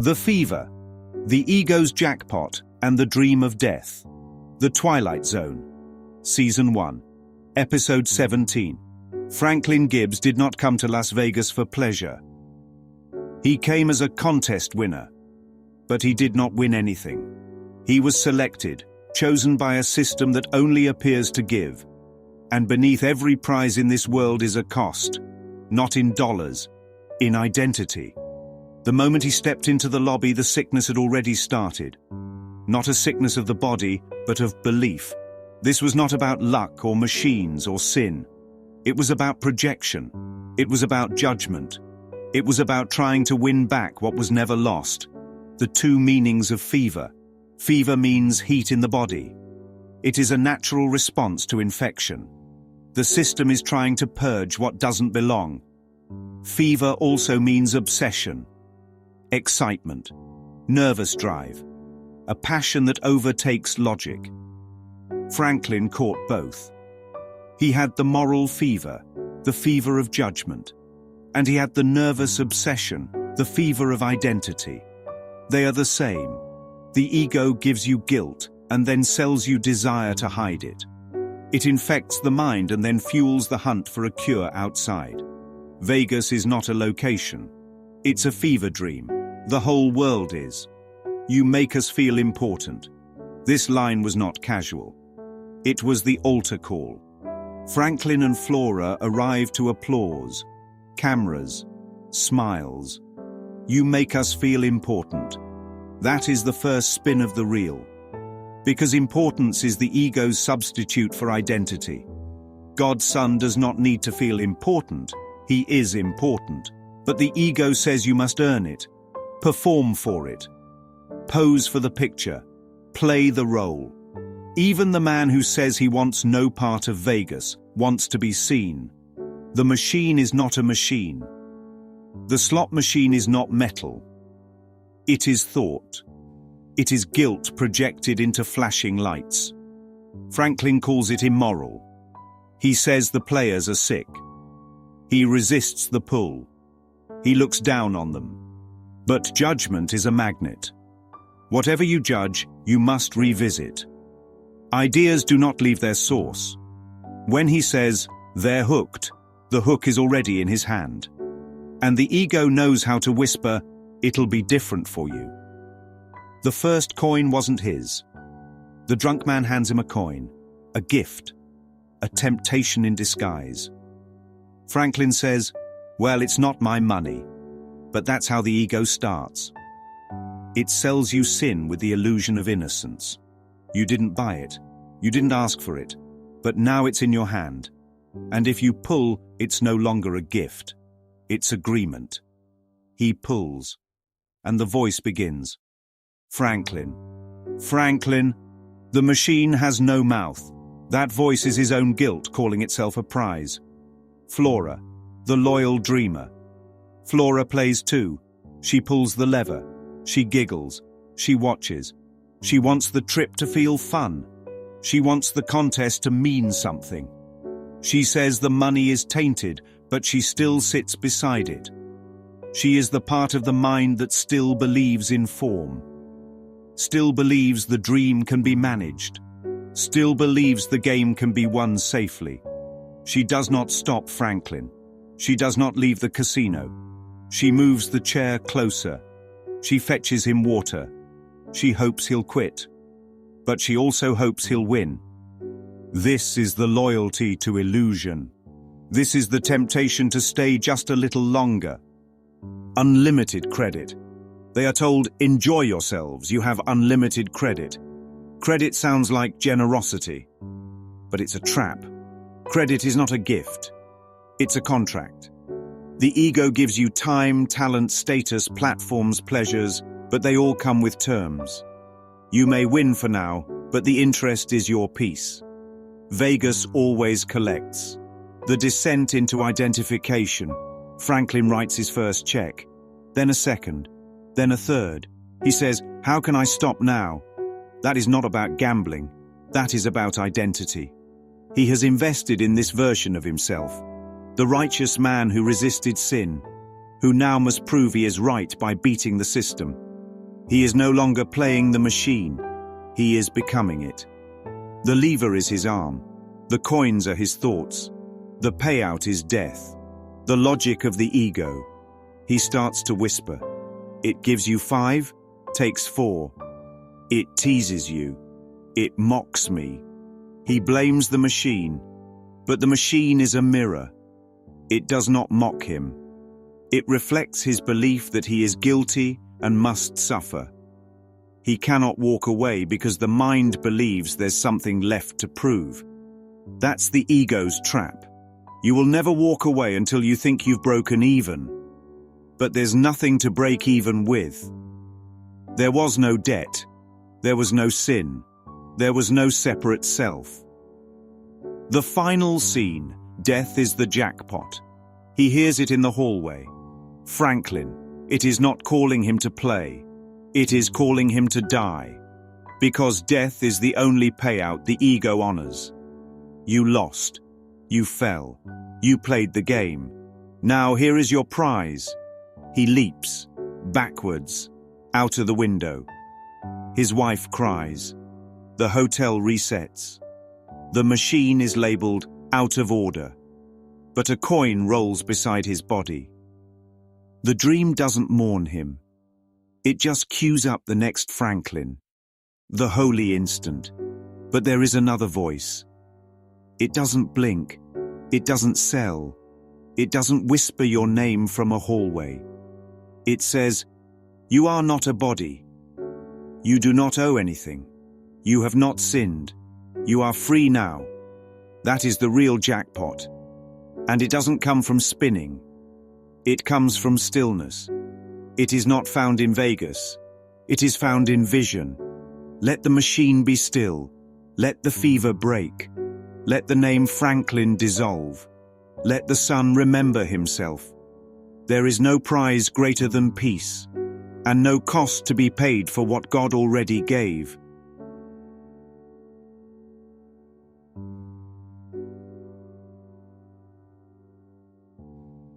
The Fever, the Ego's Jackpot and the Dream of Death. The Twilight Zone. Season 1. Episode 17. Franklin Gibbs did not come to Las Vegas for pleasure. He came as a contest winner, but he did not win anything. He was selected, chosen by a system that only appears to give. And beneath every prize in this world is a cost, not in dollars, in identity. The moment he stepped into the lobby, the sickness had already started. Not a sickness of the body, but of belief. This was not about luck or machines or sin. It was about projection. It was about judgment. It was about trying to win back what was never lost. The two meanings of fever. Fever means heat in the body. It is a natural response to infection. The system is trying to purge what doesn't belong. Fever also means obsession. Excitement, nervous drive, a passion that overtakes logic. Franklin caught both. He had the moral fever, the fever of judgment, and he had the nervous obsession, the fever of identity. They are the same. The ego gives you guilt and then sells you desire to hide it. It infects the mind and then fuels the hunt for a cure outside. Vegas is not a location. It's a fever dream. The whole world is. You make us feel important. This line was not casual. It was the altar call. Franklin and Flora arrived to applause, cameras, smiles. You make us feel important. That is the first spin of the reel. Because importance is the ego's substitute for identity. God's Son does not need to feel important. He is important. But the ego says you must earn it. Perform for it. Pose for the picture. Play the role. Even the man who says he wants no part of Vegas wants to be seen. The machine is not a machine. The slot machine is not metal. It is thought. It is guilt projected into flashing lights. Franklin calls it immoral. He says the players are sick. He resists the pull. He looks down on them. But judgment is a magnet. Whatever you judge, you must revisit. Ideas do not leave their source. When he says, they're hooked, the hook is already in his hand. And the ego knows how to whisper, it'll be different for you. The first coin wasn't his. The drunk man hands him a coin, a gift, a temptation in disguise. Franklin says, well, it's not my money. But that's how the ego starts. It sells you sin with the illusion of innocence. You didn't buy it. You didn't ask for it. But now it's in your hand. And if you pull, it's no longer a gift. It's agreement. He pulls. And the voice begins. Franklin. Franklin. The machine has no mouth. That voice is his own guilt calling itself a prize. Flora. The loyal dreamer. Flora plays too. She pulls the lever. She giggles. She watches. She wants the trip to feel fun. She wants the contest to mean something. She says the money is tainted, but she still sits beside it. She is the part of the mind that still believes in form. Still believes the dream can be managed. Still believes the game can be won safely. She does not stop Franklin. She does not leave the casino. She moves the chair closer. She fetches him water. She hopes he'll quit. But she also hopes he'll win. This is the loyalty to illusion. This is the temptation to stay just a little longer. Unlimited credit. They are told, enjoy yourselves, you have unlimited credit. Credit sounds like generosity. But it's a trap. Credit is not a gift. It's a contract. The ego gives you time, talent, status, platforms, pleasures, but they all come with terms. You may win for now, but the interest is your peace. Vegas always collects. The descent into identification. Franklin writes his first check, then a second, then a third. He says, how can I stop now? That is not about gambling. That is about identity. He has invested in this version of himself. The righteous man who resisted sin, who now must prove he is right by beating the system. He is no longer playing the machine. He is becoming it. The lever is his arm. The coins are his thoughts. The payout is death. The logic of the ego. He starts to whisper. It gives you 5, takes 4. It teases you. It mocks me. He blames the machine. But the machine is a mirror. It does not mock him. It reflects his belief that he is guilty and must suffer. He cannot walk away because the mind believes there's something left to prove. That's the ego's trap. You will never walk away until you think you've broken even. But there's nothing to break even with. There was no debt. There was no sin. There was no separate self. The final scene, death is the jackpot. He hears it in the hallway. Franklin, it is not calling him to play. It is calling him to die. Because death is the only payout the ego honors. You lost. You fell. You played the game. Now here is your prize. He leaps, backwards, out of the window. His wife cries. The hotel resets. The machine is labeled out of order. But a coin rolls beside his body. The dream doesn't mourn him. It just cues up the next Franklin. The holy instant. But there is another voice. It doesn't blink. It doesn't sell. It doesn't whisper your name from a hallway. It says, you are not a body. You do not owe anything. You have not sinned. You are free now. That is the real jackpot. And it doesn't come from spinning. It comes from stillness. It is not found in Vegas. It is found in vision. Let the machine be still. Let the fever break. Let the name Franklin dissolve. Let the sun remember himself. There is no prize greater than peace, and no cost to be paid for what God already gave.